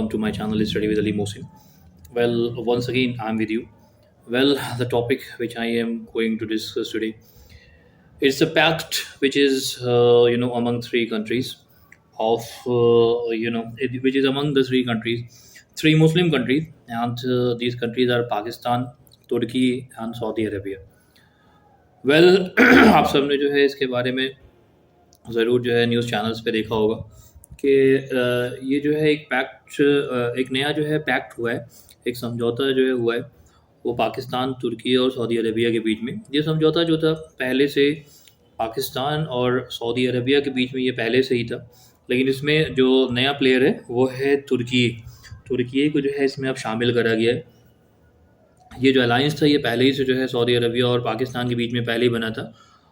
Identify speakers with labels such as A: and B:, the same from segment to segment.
A: welcome to my channel Study with Ali Mohsin. Well, once again, I'm with you. Well, the topic which I am going to discuss today is a pact which is among three countries of which is among the three countries, three Muslim countries, and these countries are Pakistan, Turkey, and Saudi Arabia. Well आप सबने जो है इसके बारे में ज़रूर जो है न्यूज़ चैनल्स पे देखा होगा कि ये जो है एक पैक्ट, एक नया जो है पैक्ट हुआ है, एक समझौता जो है हुआ है वो पाकिस्तान, तुर्की और सऊदी अरबिया के बीच में। ये समझौता जो था पहले से पाकिस्तान और सऊदी अरबिया के बीच में ये पहले से ही था, लेकिन इसमें जो नया प्लेयर है वो है तुर्की। तुर्की को जो है इसमें अब शामिल करा गया है। ये जो अलायंस था ये पहले ही से जो है सऊदी अरबिया और पाकिस्तान के बीच में पहले ही बना था।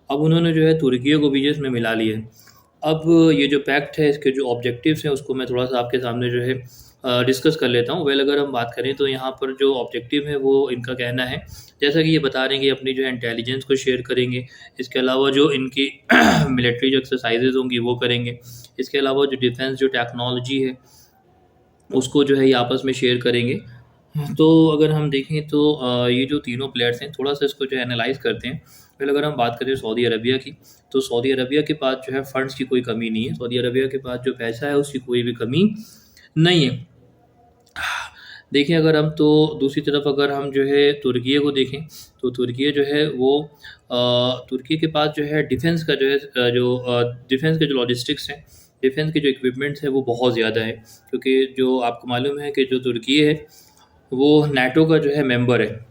A: अब उन्होंने जो है तुर्की को भी इसमें मिला लिया है। अब ये जो पैक्ट है इसके जो ऑब्जेक्टिव्स हैं उसको मैं थोड़ा सा आपके सामने जो है डिस्कस कर लेता हूँ। वेल, अगर हम बात करें तो यहाँ पर जो ऑब्जेक्टिव है वो इनका कहना है, जैसा कि ये बता रहे हैं कि अपनी जो है इंटेलिजेंस को शेयर करेंगे, इसके अलावा जो इनकी मिलिट्री जो एक्सरसाइजेज होंगी वो करेंगे, इसके अलावा जो डिफेंस जो टेक्नोलॉजी है उसको जो है ये आपस में शेयर करेंगे। तो अगर हम देखें तो ये जो तीनों प्लेयर्स हैं थोड़ा सा इसको जो है एनालाइज करते हैं। पहले अगर हम बात करें सऊदी अरबिया की, तो सऊदी अरबिया के पास जो है फंड्स की कोई कमी नहीं है। सऊदी अरबिया के पास जो पैसा है उसकी कोई भी कमी नहीं है। देखें अगर हम तो दूसरी तरफ अगर हम जो है तुर्की को देखें तो तुर्की जो है वो तुर्की के पास जो है डिफेंस का जो है डिफेंस के जो लॉजिस्टिक्स हैं, डिफेंस के जो इक्विपमेंट्स हैं वो बहुत ज़्यादा है, क्योंकि जो आपको मालूम है कि जो तुर्की है वो नाटो का जो है मेंबर है,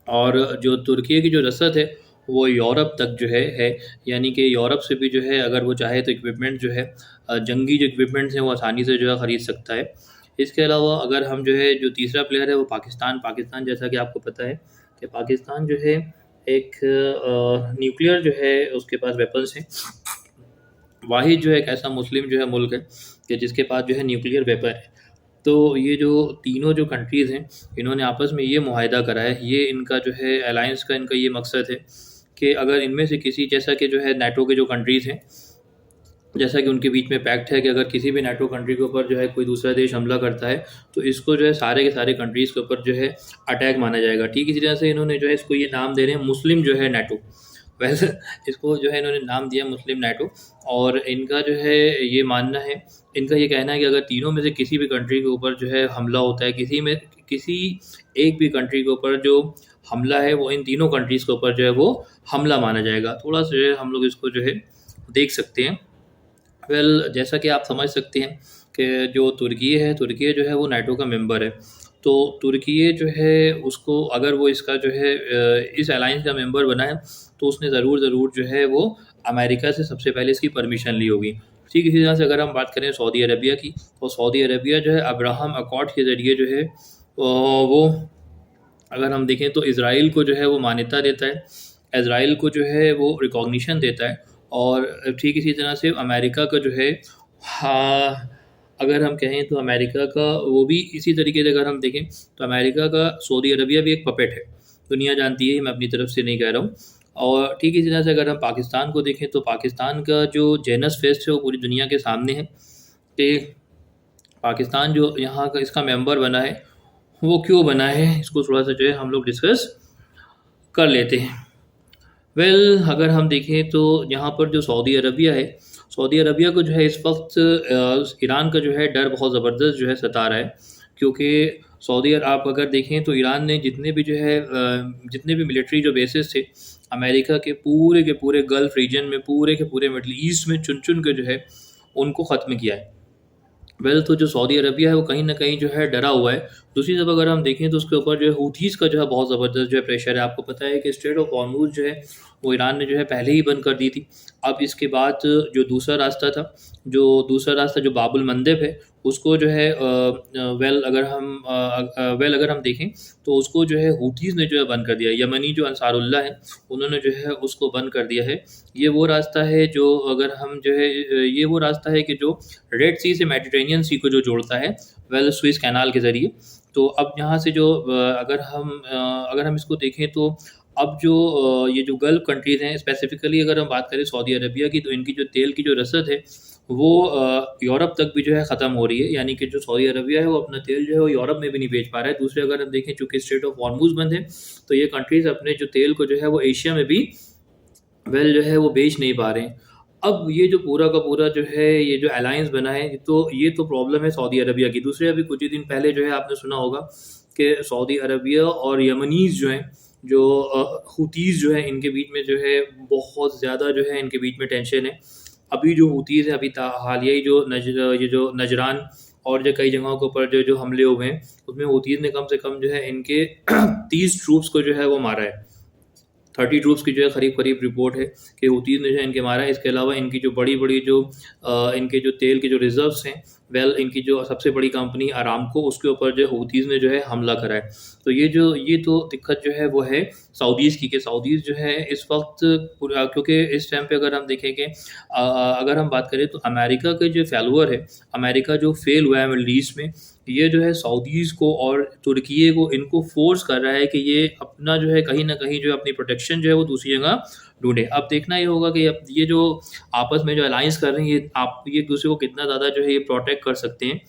A: और जो तुर्की की जो रसद है वो यूरोप तक जो है यानी कि यूरोप से भी जो है अगर वो चाहे तो इक्विपमेंट जो है जंगी जो इक्विपमेंट्स हैं वो आसानी से जो है ख़रीद सकता है। इसके अलावा अगर हम जो है जो तीसरा प्लेयर है वो पाकिस्तान जैसा कि आपको पता है कि पाकिस्तान जो है एक न्यूक्लियर जो है उसके पास वेपन्स हैं। वाहिद जो है एक ऐसा मुस्लिम जो है मुल्क है कि जिसके पास जो है न्यूक्लियर वेपन है। तो ये जो तीनों जो कंट्रीज़ हैं इन्होंने आपस में ये मुआहिदा करा है, ये इनका जो है अलायंस का इनका ये मकसद है कि अगर इनमें से किसी, जैसा कि जो है नाटो के जो कंट्रीज़ हैं, जैसा कि उनके बीच में पैक्ट है कि अगर किसी भी नाटो कंट्री के ऊपर जो है कोई दूसरा देश हमला करता है तो इसको जो है सारे के सारे कंट्रीज़ के ऊपर जो है अटैक माना जाएगा। ठीक इसी तरह से इन्होंने जो है इसको ये नाम दे रहे हैं मुस्लिम जो है नाटो। वैसे इसको जो है इन्होंने नाम दिया मुस्लिम नाटो, और इनका जो है ये मानना है, इनका ये कहना है कि अगर तीनों में से किसी भी कंट्री के ऊपर जो है हमला होता है, किसी एक भी कंट्री के ऊपर जो हमला है वो इन तीनों कंट्रीज़ के ऊपर जो है वो हमला माना जाएगा। थोड़ा सा जो है हम लोग इसको जो है देख सकते हैं। वेल, जैसा कि आप समझ सकते हैं कि जो तुर्की जो है वो नाटो का मेंबर है। तो तुर्की जो है उसको अगर वो इसका जो है इस अलायंस का मेंबर बना है तो उसने ज़रूर जो है वो अमेरिका से सबसे पहले इसकी परमिशन ली होगी। ठीक इसी तरह से अगर हम बात करें सऊदी अरबिया की, तो सऊदी अरबिया जो है अब्राहम अकॉर्ड के ज़रिए जो है वो अगर हम देखें तो इसराइल को जो है वो मान्यता देता है, इसराइल को जो है वो रिकॉग्निशन देता है। और ठीक इसी तरह से अमेरिका का जो है, हाँ, अगर हम कहें तो अमेरिका का वो भी इसी तरीके से अगर हम देखें तो अमेरिका का सऊदी अरबिया भी एक पपेट है, दुनिया जानती है, मैं अपनी तरफ से नहीं कह रहा हूँ। और ठीक इसी तरह से अगर हम पाकिस्तान को देखें तो पाकिस्तान का जो जेनस फेस्ट है वो पूरी दुनिया के सामने है कि पाकिस्तान जो यहाँ का इसका मेंबर बना है वो क्यों बना है, इसको थोड़ा सा जो है हम लोग डिस्कस कर लेते हैं। वेल, अगर हम देखें तो यहाँ पर जो सऊदी अरबिया है, सऊदी अरबिया को जो है इस वक्त ईरान का जो है डर बहुत ज़बरदस्त जो है सता रहा है, क्योंकि आप अगर देखें तो ईरान ने जितने भी मिलिट्री जो बेसिस थे अमेरिका के पूरे गल्फ़ रीजन में, पूरे के पूरे मिडल ईस्ट में चुन के जो है उनको ख़त्म किया है। वेल, तो जो सऊदी अरबिया है वो कहीं न कहीं जो है डरा हुआ है। दूसरी तरफ अगर हम देखें तो उसके ऊपर जो है हूथीज़ का जो है बहुत ज़बरदस्त जो है प्रेशर है। आपको पता है कि स्ट्रेट ऑफ हॉर्मुज़ जो है वो ईरान ने जो है पहले ही बंद कर दी थी। अब इसके बाद जो दूसरा रास्ता जो बाबुल मंदेब है उसको जो है वेल अगर हम देखें तो उसको जो है हूथीज़ ने जो है बंद कर दिया है। यमनी जो अंसारुल्लाह है उन्होंने जो है उसको बंद कर दिया है। ये वो रास्ता है जो अगर हम जो है ये वो रास्ता है कि जो रेड सी से मेडिटेरेनियन सी को जो जोड़ता है, वेल, स्विस कैनाल के ज़रिए। तो अब यहाँ से जो अगर हम इसको देखें तो अब जो ये जो गल्फ़ कंट्रीज़ हैं, स्पेसिफ़िकली अगर हम बात करें सऊदी अरबिया की, तो इनकी जो तेल की जो रसद है वो यूरोप तक भी जो है ख़त्म हो रही है, यानी कि जो सऊदी अरबिया है वो अपना तेल जो है वो यूरोप में भी नहीं बेच पा रहा है। दूसरे अगर हम देखें, चूँकि स्ट्रेट ऑफ हॉर्मुज़ बंद है, तो ये कंट्रीज़ अपने जो तेल को जो है वो एशिया में भी जो है वो बेच नहीं पा रहे हैं। अब ये जो पूरा का पूरा जो है ये जो अलायंस बना है, तो ये तो प्रॉब्लम है सऊदी अरबिया की। दूसरे अभी कुछ ही दिन पहले जो है आपने सुना होगा कि सऊदी अरबिया और यमनीज़ जो हैं, जो हूतीज़ जो हैं, इनके बीच में जो है बहुत ज़्यादा जो है इनके बीच में टेंशन है। अभी जो हूतीज़ हैं, अभी हालिया ही जो ये जो नजरान और जो कई जगहों के ऊपर जो जो हमले हुए हैं, उसमें हूतीज़ ने कम से कम जो है इनके 30 ट्रूप्स को जो है वो मारा है। 30 ट्रूप्स की जो है करीब-करीब रिपोर्ट है कि हूतीज़ ने जो है इनके मारा है। इसके अलावा इनकी जो बड़ी-बड़ी जो इनके जो तेल के जो रिज़र्व्स हैं, इनकी जो सबसे बड़ी कंपनी अरामको, उसके ऊपर जो हूतीज़ ने जो है हमला करा है। तो ये तो दिक्कत जो है वो है सऊदीज़ की, कि सऊदीज़ जो है इस वक़्त पूरा, क्योंकि इस टाइम पे अगर हम देखें कि अगर हम बात करें तो अमेरिका के जो फ़ॉलोअर है, अमेरिका जो फ़ेल हुआ है मिडल ईस्ट में, ये जो है सऊदीज़ को और तुर्की को, इनको फ़ोर्स कर रहा है कि ये अपना जो है कहीं न कहीं जो है अपनी प्रोटेक्शन जो है वो दूसरी जगह ढूँढे। अब देखना ये होगा कि अब ये जो आपस में जो अलायंस कर रहे हैं, ये एक-दूसरे को कितना ज़्यादा जो है ये प्रोटेक्ट कर सकते हैं।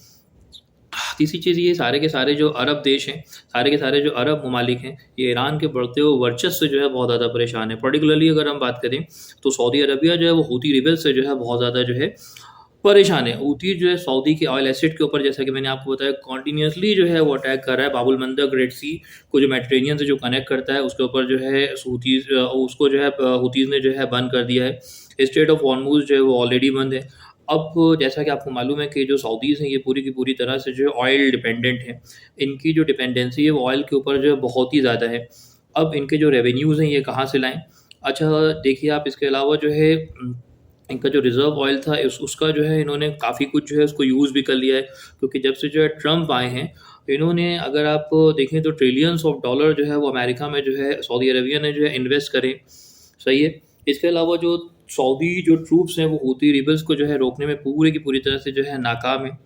A: तीसरी चीज़, ये सारे के सारे जो अरब देश हैं, सारे के सारे जो अरब ममालिक हैं, ये ईरान के बढ़ते हुए वर्चस्व से जो है बहुत ज़्यादा परेशान है। पर्टिकुलरली अगर हम बात करें तो सऊदी अरबिया जो है वो हूती रिबेल्स से जो है बहुत ज़्यादा जो है परेशान है। हूती जो है सऊदी के ऑयल एसिड के ऊपर, जैसा कि मैंने आपको बताया, कॉन्टिन्यूअसली जो है वो अटैक कर रहा है। बाब अल मंदब रेड सी को जो मेडिटेरेनियन से जो कनेक्ट करता है, उसके ऊपर जो है उसको जो है हूतीज़ ने जो है बंद कर दिया है। स्ट्रेट ऑफ हॉर्मुज़ जो है वो ऑलरेडी बंद है। अब जैसा कि आपको मालूम है कि जो सऊदीज़ हैं, ये पूरी की पूरी तरह से जो है ऑयल डिपेंडेंट हैं। इनकी जो डिपेंडेंसी है वो ऑयल के ऊपर जो है बहुत ही ज़्यादा है। अब इनके जो रेवेन्यूज़ हैं, ये कहाँ से लाएँ? अच्छा, देखिए आप, इसके अलावा जो है इनका जो रिज़र्व ऑयल था, उसका जो है इन्होंने काफ़ी कुछ जो है उसको यूज़ भी कर लिया है, क्योंकि जब से जो है ट्रम्प आए हैं, इन्होंने, अगर आप देखें तो ट्रिलियंस ऑफ डॉलर जो है वो अमेरिका में जो है सऊदी अरबिया ने जो है इन्वेस्ट करे। सही है। इसके अलावा जो सऊदी जो ट्रूप्स हैं वो हूती रिबल्स को जो है रोकने में पूरी की पूरी तरह से जो है नाकाम है।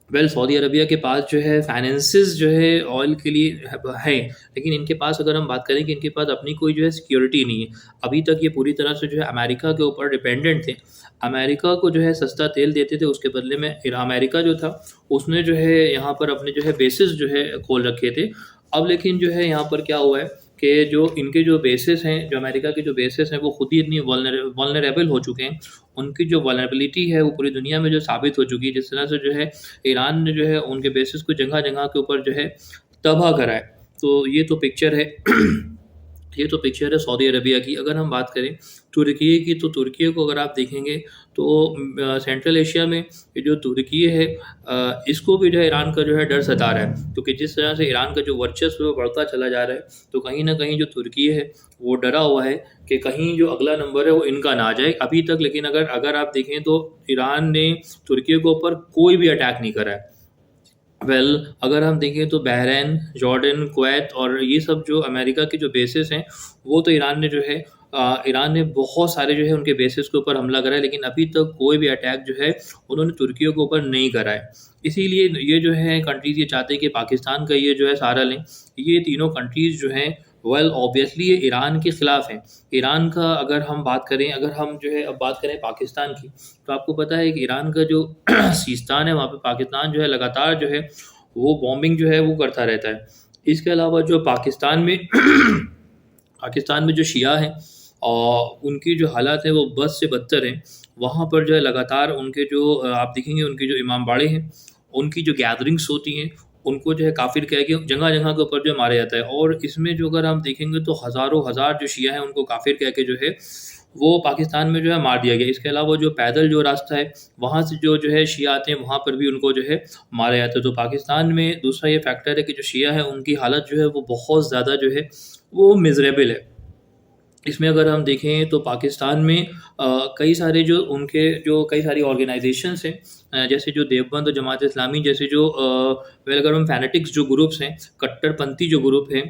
A: सऊदी अरबिया के पास जो है फाइनेंसेस जो है ऑयल के लिए है, लेकिन इनके पास, अगर हम बात करें कि इनके पास अपनी कोई जो है सिक्योरिटी नहीं है। अभी तक ये पूरी तरह से जो है अमेरिका के ऊपर डिपेंडेंट थे। अमेरिका को जो है सस्ता तेल देते थे, उसके बदले में अमेरिका जो था उसने जो है यहाँ पर अपने जो है बेसिस जो है खोल रखे थे। अब लेकिन जो है यहाँ पर क्या हुआ है कि जो इनके जो बेसिस हैं, जो अमेरिका के जो बेसिस हैं, वो खुद ही इतनी वल्नरेबल हो चुके हैं। उनकी जो वल्नरेबिलिटी है वो पूरी दुनिया में जो साबित हो चुकी है, जिस तरह से जो है ईरान ने जो है उनके बेसिस को जगह-जगह के ऊपर जो है तबाह करा है। तो ये तो पिक्चर है ये तो पिक्चर है सऊदी अरबिया की। अगर हम बात करें तुर्की की, तो तुर्की को अगर आप देखेंगे तो सेंट्रल एशिया में ये जो तुर्की है, इसको भी जो है ईरान का जो है डर सता रहा है, क्योंकि जिस तरह से ईरान का जो वर्चस्व है वो बढ़ता चला जा रहा है, तो कहीं न कहीं जो तुर्की है वो डरा हुआ है कि कहीं जो अगला नंबर है वो इनका ना आ जाए। अभी तक लेकिन अगर आप देखें तो ईरान ने तुर्की के ऊपर कोई भी अटैक नहीं करा है। अगर हम देखें तो बहरैन, जॉर्डन, कुवैत और ये सब जो अमेरिका के जो बेसिस हैं, वो तो ईरान ने बहुत सारे जो है उनके बेसिस के ऊपर हमला करा है, लेकिन अभी तक कोई भी अटैक जो है उन्होंने तुर्की के ऊपर नहीं करा है। इसीलिए ये जो है कंट्रीज़ ये चाहते हैं कि पाकिस्तान का ये जो है सहारा लें। ये तीनों कंट्रीज़ जो हैं, ऑब्वियसली ये ईरान के ख़िलाफ़ हैं। ईरान का अगर हम जो है अब बात करें पाकिस्तान की, तो आपको पता है कि ईरान का जो सीस्तान है, वहाँ पे पाकिस्तान जो है लगातार जो है वो बॉम्बिंग जो है वो करता रहता है। इसके अलावा जो पाकिस्तान में पाकिस्तान में जो शिया हैं और उनकी जो हालात है वो बद से बदतर हैं। वहाँ पर जो है लगातार उनके जो आप देखेंगे उनके जो इमाम बाड़े हैं, उनकी जो गैदरिंग्स होती हैं, उनको जो है काफ़िर कह के जगह-जगह के ऊपर जो मारा जाता है। और इसमें जो अगर हम देखेंगे तो हज़ारों हज़ार जो शिया हैं उनको काफ़िर कह के जो है वो पाकिस्तान में जो है मार दिया गया। इसके अलावा जो पैदल जो रास्ता है, वहाँ से जो है शिया आते हैं, वहाँ पर भी उनको जो है मारा जाता है। तो पाकिस्तान में दूसरा ये फैक्टर है कि जो शिया है उनकी हालत जो है वो बहुत ज़्यादा जो है वो मिज़रेबल है। इसमें अगर हम देखें तो पाकिस्तान में कई सारी ऑर्गेनाइजेशंस हैं, जैसे जो देवबंद और जमात इस्लामी जैसे जो अगर हम फैनेटिक्स जो ग्रुप्स हैं, कट्टरपंथी जो ग्रुप हैं,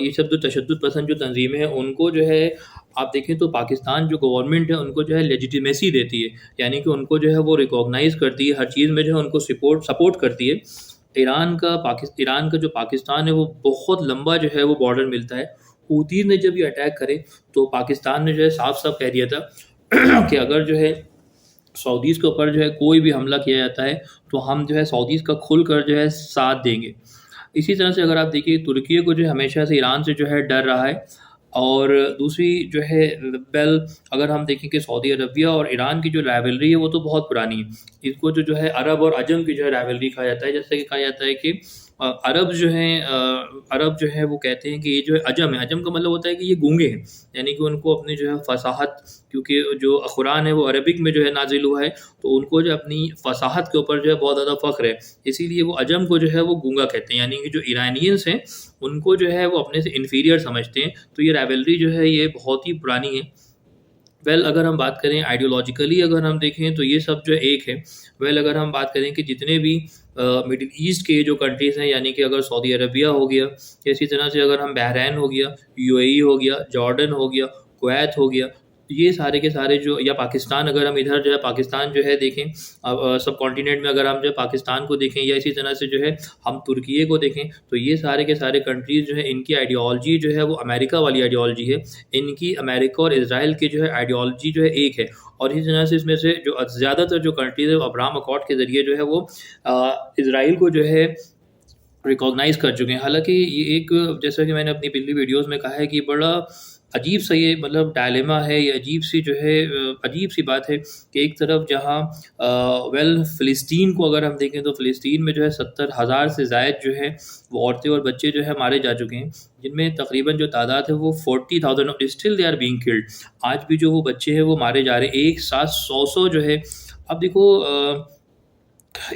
A: ये सब जो तशद्दुद पसंद जो तंजीमें हैं, उनको जो है आप देखें तो पाकिस्तान जो गवर्नमेंट है उनको जो है लेजिटिमेसी देती है, यानी कि उनको जो है वो रिकॉग्नाइज़ करती है, हर चीज़ में जो है उनको सपोर्ट करती है। ईरान का जो पाकिस्तान है वो बहुत लंबा जो है वो बॉर्डर मिलता है। हूतीज़ ने जब ये अटैक करे तो पाकिस्तान ने जो है साफ-साफ कह दिया था कि अगर जो है सऊदीज़ के ऊपर जो है कोई भी हमला किया जाता है, तो हम जो है सऊदीज़ का खुलकर जो है साथ देंगे। इसी तरह से अगर आप देखिए तुर्की को जो है हमेशा से ईरान से जो है डर रहा है। और दूसरी जो है वेल अगर हम देखें कि सऊदी अरबिया और ईरान की जो राइवलरी है वो तो बहुत पुरानी है। इसको जो है अरब और अजम की जो है राइवलरी कहा जाता है। जैसे कि कहा जाता है कि अरब जो है वो कहते हैं कि ये जो है अजम है। अजम का मतलब होता है कि ये गूंगे हैं, यानी कि उनको अपनी जो है फसाहत, क्योंकि जो कुरान है वो अरबिक में जो है नाजिल हुआ है, तो उनको जो अपनी फसाहत के ऊपर जो है बहुत ज़्यादा फ़ख्र है। इसीलिए वो अजम को जो है वो गूंगा कहते हैं, यानी कि जो ईरानियंस हैं उनको जो है वो अपने से इन्फीरियर समझते हैं। तो ये राइवलरी जो है ये बहुत ही पुरानी है। अगर हम बात करें आइडियोलॉजिकली, अगर हम देखें तो ये सब जो एक है। अगर हम बात करें कि जितने भी मिडिल ईस्ट के जो कंट्रीज़ हैं, यानी कि अगर सऊदी अरबिया हो गया, इसी तरह से अगर हम बहरैन हो गया, यूएई हो गया, जॉर्डन हो गया, कुवैत हो गया, ये सारे के सारे जो, या पाकिस्तान, अगर हम इधर जो है पाकिस्तान जो है देखें, सब कॉन्टिनेंट में अगर हम जो है पाकिस्तान को देखें, या इसी तरह से जो है हम तुर्की को देखें, तो ये सारे के सारे कंट्रीज़ जो है इनकी आइडियोलॉजी जो है वो अमेरिका वाली आइडियोलॉजी है। इनकी अमेरिका और इसराइल की जो है आइडियोलॉजी जो है एक है। और इसी तरह से इसमें से जो ज़्यादातर जो कंट्रीज़ है वो अब्राहम अकॉर्ड के ज़रिए जो है वो इसराइल को जो है रिकॉग्नाइज़ कर चुके हैं। हालाँकि ये एक, जैसा कि मैंने अपनी पिछली वीडियोज़ में कहा है कि बड़ा अजीब-सा ये मतलब डायलेमा है, ये अजीब-सी जो है अजीब-सी बात है कि एक तरफ जहाँ फ़िलिस्तीन को अगर हम देखें तो फ़िलिस्तीन में जो है 70,000 से ज़ायद जो है वो औरतें और बच्चे जो है मारे जा चुके हैं, जिनमें तकरीबन जो तादाद है वो 40,000 और still they are being killed. आज भी जो वो बच्चे हैं वो मारे जा रहे हैं, एक साथ 100-100 जो है। अब देखो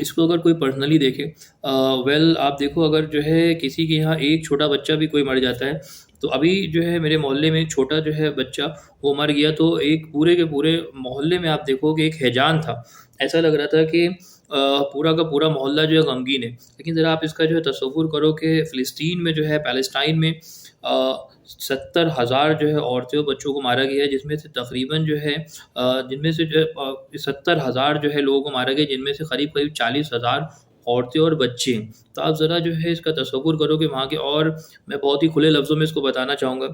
A: इसको अगर कोई पर्सनली देखे, आप देखो अगर जो है किसी के यहाँ एक छोटा बच्चा भी कोई मर जाता है, तो अभी जो है मेरे मोहल्ले में एक छोटा जो है बच्चा वो मर गया, तो एक पूरे के पूरे मोहल्ले में आप देखोगे एक हैजान था। ऐसा लग रहा था कि पूरा का पूरा मोहल्ला जो है गमगीन है। लेकिन ज़रा आप इसका जो है तसव्वुर करो कि फ़िलिस्तीन में जो है पैलेस्टाइन में 70,000 जो है औरतें और बच्चों को मारा गया है, जिसमें से तकरीबन जो है जिनमें से जो है 70,000 जो है लोगों को मारा गया, जिनमें से करीब-करीब 40,000 औरतें और बच्चे हैं। तो आप ज़रा जो है इसका तसव्वुर करो कि वहाँ के, और मैं बहुत ही खुले लफ्ज़ों में इसको बताना चाहूँगा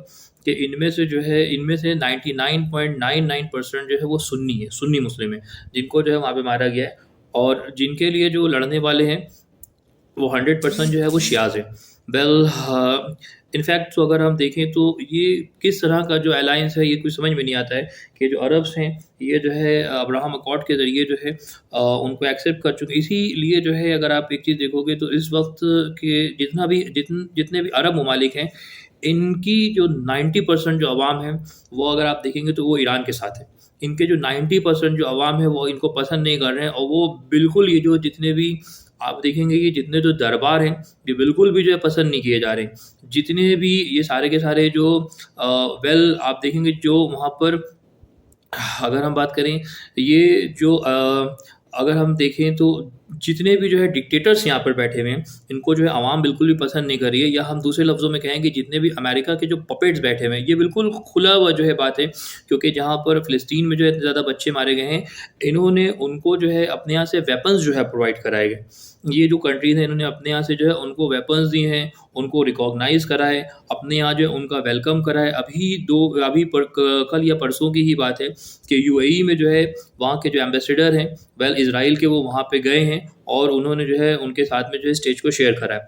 A: कि इनमें से 99.99% जो है वो सुन्नी है, सुन्नी मुस्लिम है, जिनको जो है वहाँ पे मारा गया है। और जिनके लिए जो लड़ने वाले हैं वो 100% जो है वो शियाज़ है। इनफैक्ट तो अगर हम देखें तो ये किस तरह का जो अलायंस है ये कुछ समझ में नहीं आता है कि जो अरब्स हैं ये जो है अब्राहम अकॉर्ड के ज़रिए जो है उनको एक्सेप्ट कर चुके। इसीलिए जो है अगर आप एक चीज़ देखोगे तो इस वक्त के जितने भी अरब ममालिक हैं, इनकी जो 90% जो अवाम है वो अगर आप देखेंगे तो वो ईरान के साथ है। इनके जो 90% जो अवाम है वो इनको पसंद नहीं कर रहे हैं, और वो बिल्कुल ये जो जितने भी आप देखेंगे कि जितने जो दरबार हैं ये बिल्कुल भी जो है पसंद नहीं किए जा रहे हैं। जितने भी ये सारे के सारे जो आप देखेंगे जो वहाँ पर, अगर हम बात करें ये जो अगर हम देखें तो जितने भी जो है डिक्टेटर्स यहाँ पर बैठे हुए हैं, इनको जो है आवाम बिल्कुल भी पसंद नहीं कर रही है। या हम दूसरे लफ्ज़ों में कहें कि जितने भी अमेरिका के जो पपेट्स बैठे हुए हैं, ये बिल्कुल खुला हुआ जो है बात है, क्योंकि जहाँ पर फ़िलिस्तीन में जो है इतने ज़्यादा बच्चे मारे गए हैं, इन्होंने उनको जो है अपने यहाँ से वेपन्स जो है प्रोवाइड कराए गए। ये जो कंट्रीज़ हैं इन्होंने अपने यहाँ से जो है उनको वेपन्स दिए हैं, उनको रिकॉग्नाइज़ करा है, अपने यहाँ जो है उनका वेलकम करा है। कल या परसों की ही बात है कि यूएई में जो है वहाँ के जो एम्बेसडर हैं, इज़राइल के, वो वहाँ पे गए हैं और उन्होंने जो है उनके साथ में जो है स्टेज को शेयर करा है।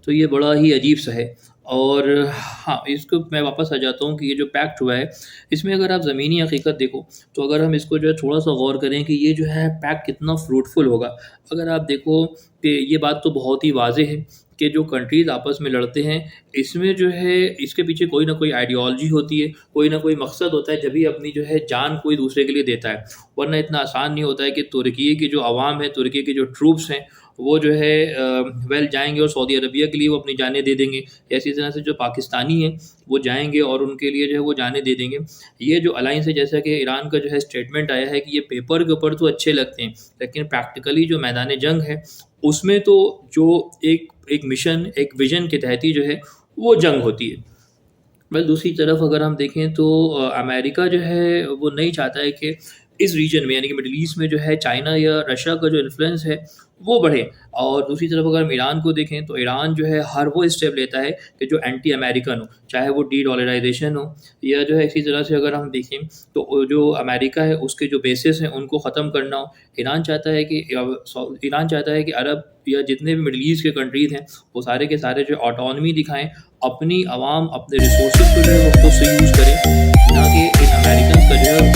A: तो ये बड़ा ही अजीब-सा है। और हाँ, इसको मैं वापस आ जाता हूँ कि ये जो पैक्ट हुआ है, इसमें अगर आप ज़मीनी हकीकत देखो, तो अगर हम इसको जो है थोड़ा-सा गौर करें कि ये जो है पैक्ट कितना फ्रूटफुल होगा। अगर आप देखो कि ये बात तो बहुत ही वाज़ेह है कि जो कंट्रीज़ आपस में लड़ते हैं, इसमें जो है इसके पीछे कोई ना कोई आइडियोलॉजी होती है, कोई ना कोई मकसद होता है, जभी अपनी जो है जान कोई दूसरे के लिए देता है। वरना इतना आसान नहीं होता है कि तुर्की की जो अवाम है, तुर्की के जो ट्रूप्स हैं, वो जो है जाएँगे और सऊदी अरबिया के लिए वो अपनी जानें दे देंगे। इसी तरह से जो पाकिस्तानी हैं, वो जाएँगे और उनके लिए जो है वो जानें दे देंगे। ये जो अलायंस है, जैसा कि ईरान का जो है स्टेटमेंट आया है कि ये पेपर के ऊपर तो अच्छे लगते हैं, लेकिन प्रैक्टिकली जो मैदान जंग है, उसमें तो जो एक एक मिशन, एक विज़न के तहत ही जो है वो जंग होती है। दूसरी तरफ अगर हम देखें तो अमेरिका जो है वो नहीं चाहता है कि इस रीजन में यानी कि मिडल ईस्ट में जो है चाइना या रशिया का जो इन्फ्लुएंस है वो बढ़े। और दूसरी तरफ अगर हम ईरान को देखें तो ईरान जो है हर वो स्टेप लेता है कि जो एंटी अमेरिकन हो, चाहे वो डी डॉलराइजेशन हो या जो है इसी तरह से अगर हम देखें तो जो अमेरिका है उसके जो बेसिस हैं उनको ख़त्म करना हो। ईरान चाहता है कि अरब या जितने भी मिडल ईस्ट के कंट्रीज़ हैं वो सारे के सारे जो ऑटोनॉमी दिखाएं, अपनी आवाम अपने रिसोर्सेज को जो है वो खुद से यूज़ करें, ना कि इन अमेरिकन का जो है